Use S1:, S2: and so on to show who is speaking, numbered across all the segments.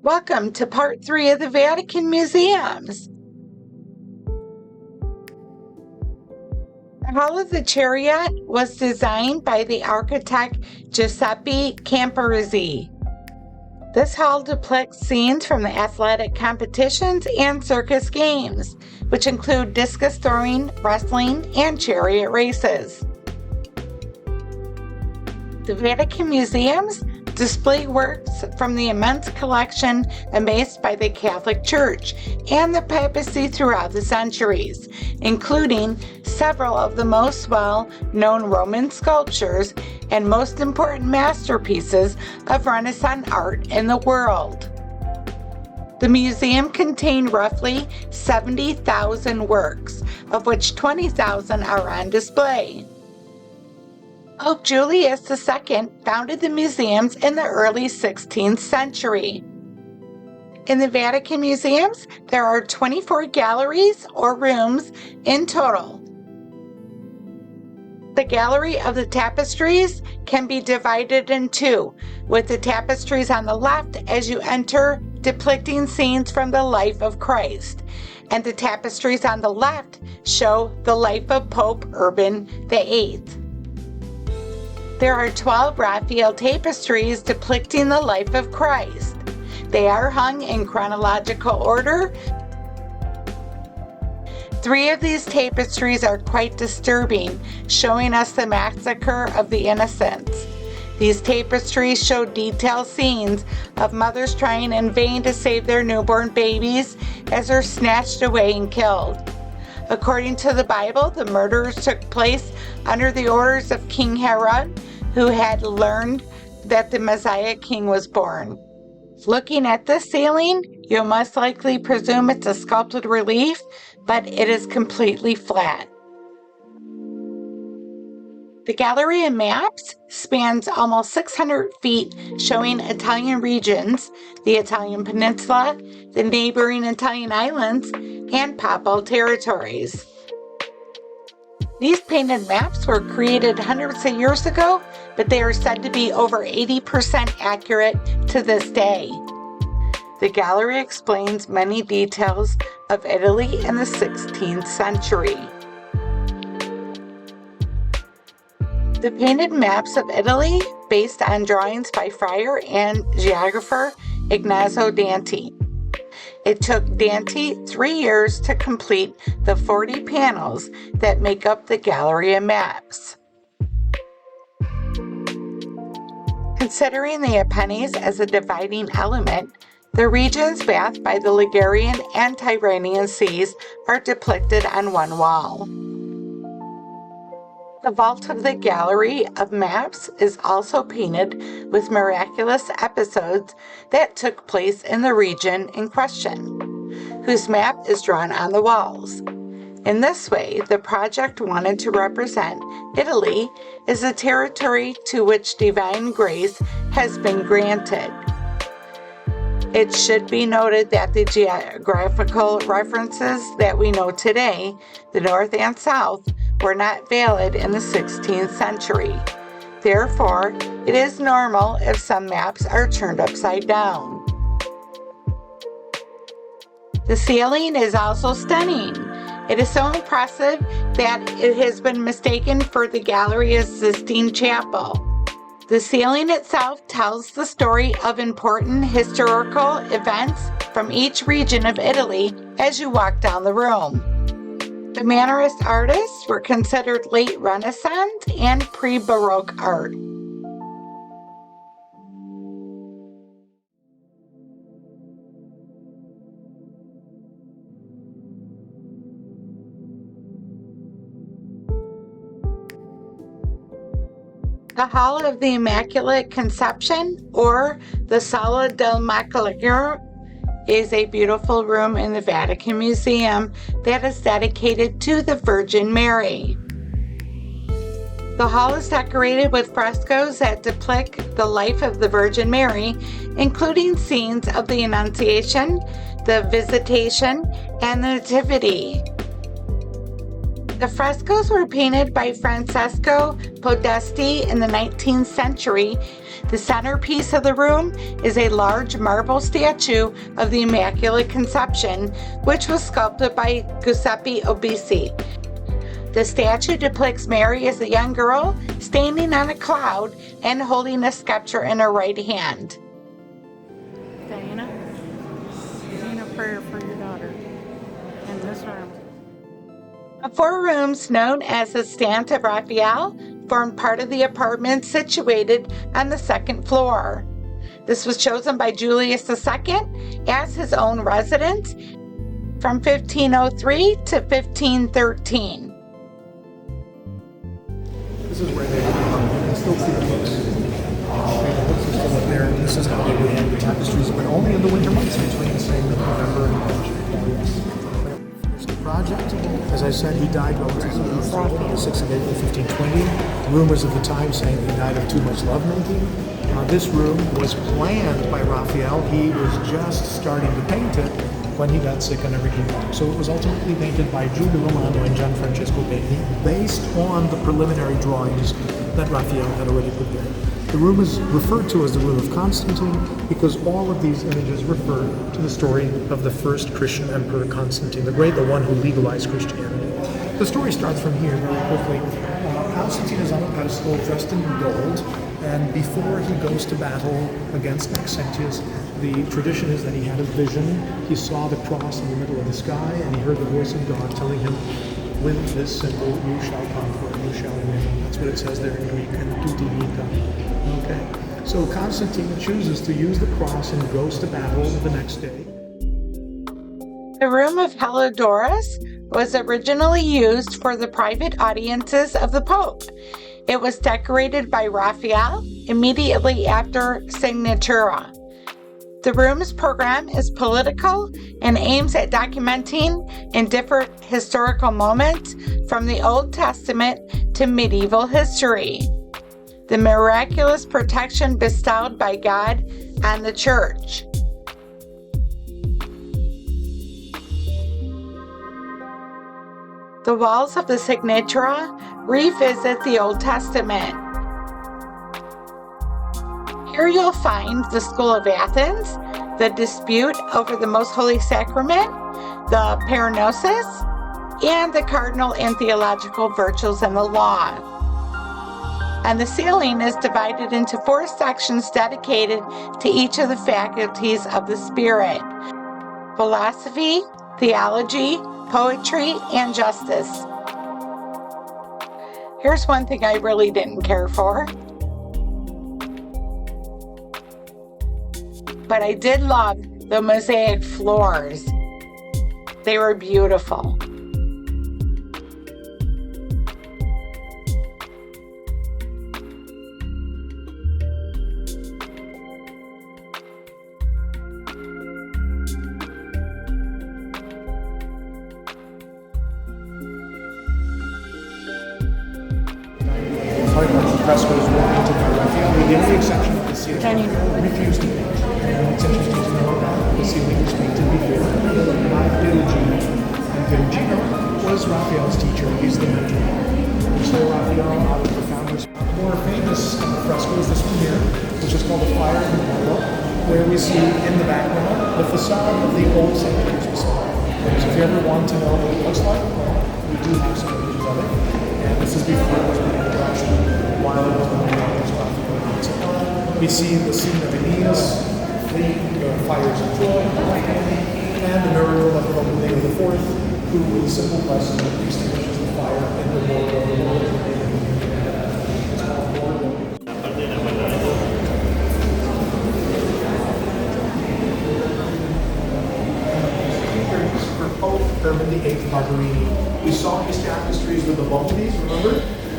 S1: Welcome to part 3 of the Vatican Museums. The Hall of the Chariot was designed by the architect Giuseppe Camperizzi. This hall depicts scenes from the athletic competitions and circus games, which include discus throwing, wrestling, and chariot races. The Vatican Museums display works from the immense collection amassed by the Catholic Church and the papacy throughout the centuries, including several of the most well-known Roman sculptures and most important masterpieces of Renaissance art in the world. The museum contained roughly 70,000 works, of which 20,000 are on display. Pope Julius II founded the museums in the early 16th century. In the Vatican Museums, there are 24 galleries or rooms in total. The Gallery of the Tapestries can be divided in two, with the tapestries on the left as you enter depicting scenes from the life of Christ, and the tapestries on the left show the life of Pope Urban VIII. There are 12 Raphael tapestries depicting the life of Christ. They are hung in chronological order. 3 of these tapestries are quite disturbing, showing us the massacre of the innocents. These tapestries show detailed scenes of mothers trying in vain to save their newborn babies as they're snatched away and killed. According to the Bible, the murders took place under the orders of King Herod, who had learned that the Messiah King was born. Looking at this ceiling, you'll most likely presume it's a sculpted relief, but it is completely flat. The Gallery of Maps spans almost 600 feet, showing Italian regions, the Italian peninsula, the neighboring Italian islands, and Papal territories. These painted maps were created hundreds of years ago, but they are said to be over 80% accurate to this day. The gallery explains many details of Italy in the 16th century. The painted maps of Italy, based on drawings by friar and geographer Ignazio Danti. It took Danti 3 years to complete the 40 panels that make up the Gallery of Maps. Considering the Apennines as a dividing element, the regions bathed by the Ligurian and Tyrrhenian seas are depicted on one wall. The vault of the Gallery of Maps is also painted with miraculous episodes that took place in the region in question, whose map is drawn on the walls. In this way, the project wanted to represent Italy as a territory to which divine grace has been granted. It should be noted that the geographical references that we know today, the North and South, were not valid in the 16th century. Therefore, it is normal if some maps are turned upside down. The ceiling is also stunning. It is so impressive that it has been mistaken for the Gallery of Sistine Chapel. The ceiling itself tells the story of important historical events from each region of Italy as you walk down the room. The Mannerist artists were considered late Renaissance and pre-Baroque art. The Hall of the Immaculate Conception, or the Sala del Immacolata, is a beautiful room in the Vatican Museum that is dedicated to the Virgin Mary. The hall is decorated with frescoes that depict the life of the Virgin Mary, including scenes of the Annunciation, the Visitation, and the Nativity. The frescoes were painted by Francesco Podesti in the 19th century. The centerpiece of the room is a large marble statue of the Immaculate Conception, which was sculpted by Giuseppe Obisi. The statue depicts Mary as a young girl standing on a cloud and holding a scepter in her right hand.
S2: Diana, saying a prayer for your daughter in this room.
S1: The 4 rooms, known as the Stand of Raphael, formed part of the apartment situated on the 2nd floor. This was chosen by Julius II as his own residence from 1503 to 1513.
S3: This is where they you can still see the books. The books are still up there. This is how they would hang the tapestries, but only in the winter months between, say, November and March. Finished the project. As I said, he died relatively young, on the 6th of April, 1520. Rumors of the time saying he died of too much lovemaking. This room was planned by Raphael. He was just starting to paint it when he got sick and never came back. So it was ultimately painted by Giulio Romano and Gianfrancesco Beni, based on the preliminary drawings that Raphael had already prepared. The room is referred to as the Room of Constantine because all of these images refer to the story of the first Christian emperor, Constantine the Great, the one who legalized Christianity. The story starts from here very quickly. Constantine is on a pedestal dressed in gold, and before he goes to battle against Maxentius, the tradition is that he had a vision. He saw the cross in the middle of the sky, and he heard the voice of God telling him, with this symbol you shall conquer, you shall win. That's what it says there in Greek, and tutti vita. Okay. So Constantine chooses to use the cross and goes to battle the next day.
S1: The room of Heliodorus was originally used for the private audiences of the Pope. It was decorated by Raphael immediately after Signatura. The room's program is political and aims at documenting in different historical moments from the Old Testament to medieval history. The miraculous protection bestowed by God on the Church. The walls of the Signatura revisit the Old Testament. Here you'll find the School of Athens, the dispute over the Most Holy Sacrament, the Parenosis, and the cardinal and theological virtues and the law. And the ceiling is divided into 4 sections dedicated to each of the faculties of the Spirit: philosophy, theology, poetry, and justice. Here's one thing I really didn't care for. But I did love the mosaic floors. They were beautiful.
S3: Frescoes were painted by Raphael, with the only exception of the ceiling. Refused to paint. And it's interesting to know that the ceiling was painted before by Perugino. And Perugino was Raphael's teacher. He's the mentor. So Raphael, out of the founders, more famous fresco is this one here, which is called the Fire in the Marble, where we see in the background the facade of the old St. Peter's Basilica. So if you ever want to know what it looks like, well, we do have some images of it. And this is before it was put into production, while it was being built. We see the scene of Aeneas, the fires of Troy, and the miracle of Belvedere IV, who with a simple blessing extinguishes the fire in the Borg of the world. For Pope Urban VIII Barberini. We saw these tapestries with the bumblebees, remember?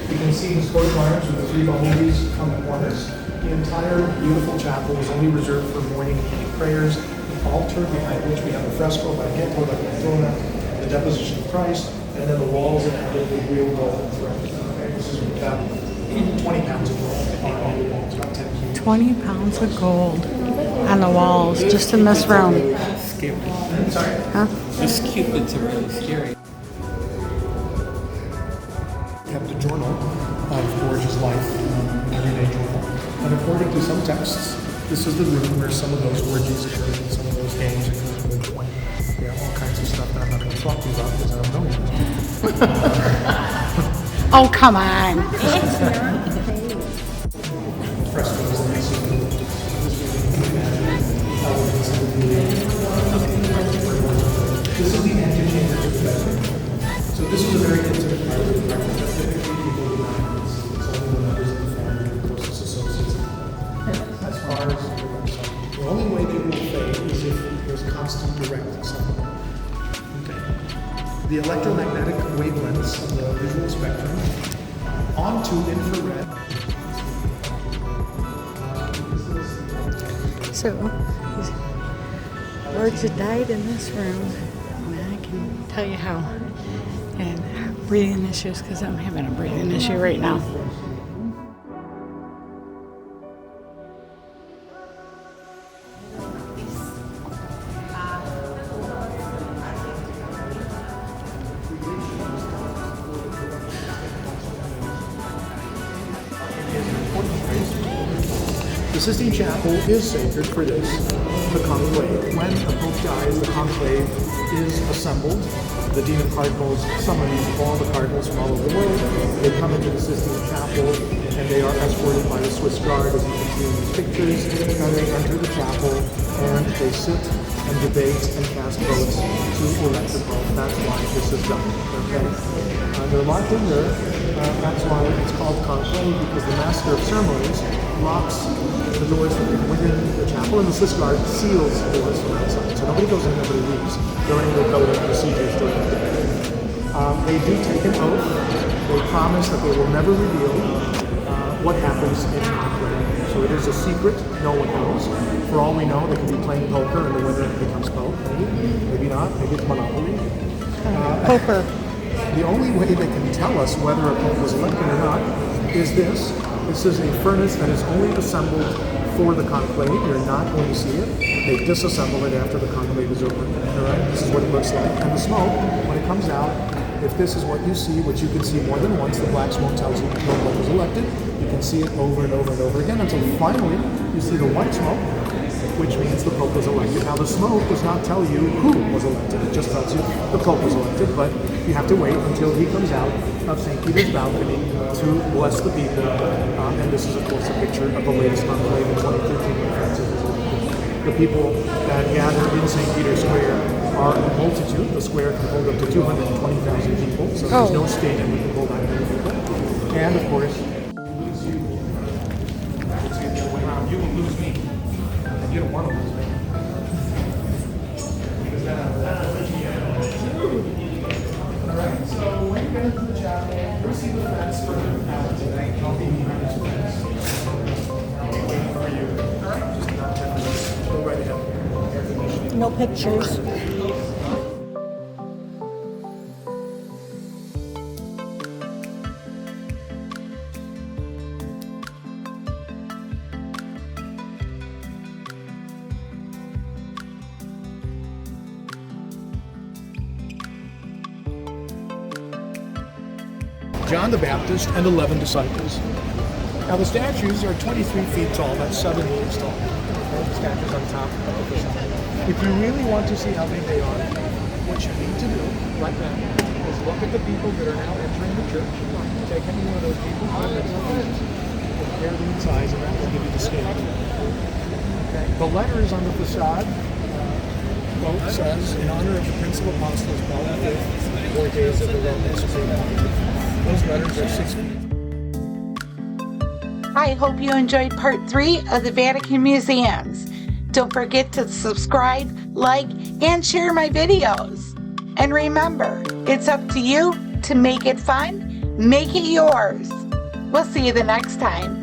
S3: You can see his coat of arms with the 3 bumblebees on the corners. The entire beautiful chapel was only reserved for morning prayers. The altar, behind which we have a fresco by Pietro da Cortona, the deposition of Christ, and then the walls are added with real gold thread. Okay, this is 20 pounds of gold on all the walls, about 10 kilos.
S2: 20 pounds of gold on the walls, just in this room.
S4: Scary.
S3: Sorry?
S2: Huh?
S4: Those cupids are really scary.
S3: according to some texts, this is the room where some of those orgies occurred and some of those games occurred when all kinds of stuff that I'm not going to talk to you about because I don't know yet.
S1: Oh, come on.
S3: Frescoes that you see. This is the antechamber to the bedroom. So this is a very intimate part of the bedroom. Typically people do not use. It's only the members of the family and closest associates. As far as the only way they will fade is if there's constant direct sunlight. Okay. The electromagnetic wavelengths of the visual spectrum onto infrared.
S2: So, Borgia died in this room, and I can tell you how. And breathing issues, because I'm having a breathing issue right now.
S3: The Sistine Chapel is sacred for this, the conclave. When a pope dies, the conclave is assembled. The Dean of Cardinals summons all the cardinals from all over the world. They come into the Sistine Chapel and they are escorted by the Swiss Guard, as you can see in these pictures, and they enter the chapel and they sit and debate and cast votes to elect the pope. That's why this is done. Okay? They're locked in there. That's why it's called conclave, because the master of ceremonies locks the doors within the chapel, and the Swiss Guard seals the doors from outside. So nobody goes in, nobody leaves during the voting procedures during the day. They do take an oath. They promise that they will never reveal what happens in conclave. So it is a secret. No one knows. For all we know, they could be playing poker and the winner becomes pope. Maybe not. Maybe it's Monopoly.
S2: Poker.
S3: The only way they can tell us whether a pope was elected or not is this. This is a furnace that is only assembled for the conclave. You're not going to see it. They disassemble it after the conclave is over. All right? This is what it looks like. And the smoke, when it comes out, if this is what you see, which you can see more than once, the black smoke tells you no pope was elected. You can see it over and over and over again until finally you see the white smoke, which means the pope was elected. Now the smoke does not tell you who was elected. It just tells you the pope was elected, but you have to wait until he comes out of St. Peter's balcony to bless the people. And this is, of course, a picture of the latest conclave in 2013 when Francis was elected. The people that gather in St. Peter's Square are a multitude. The square can hold up to 220,000 people, so there's no stadium that can hold that many people. And, of course, lose you. It's the other way around. You will lose me. And you don't want to lose me. Because then Alright, so when you get into the chapel, you'll see the fence for out today. I'll be behind this fence. I'll be waiting for you. Alright, just about 10 minutes. Go right ahead.
S2: No pictures.
S3: John the Baptist and 11 disciples. Now the statues are 23 feet tall, that's 7 meters tall. The statues on top of the shop. If you really want to see how big they are, what you need to do right now is look at the people that are now entering the church. Take any one of those people, put them in compare them in size, and that will give you the scale. Okay. The letters on the facade quote says, in honor of the Prince of Apostles, Paul V, Borgias of the Roman Supreme Pontiff. Those letters are 6 feet.
S1: I hope you enjoyed part 3 of the Vatican Museums. Don't forget to subscribe, like, and share my videos. And remember, it's up to you to make it fun, make it yours. We'll see you the next time.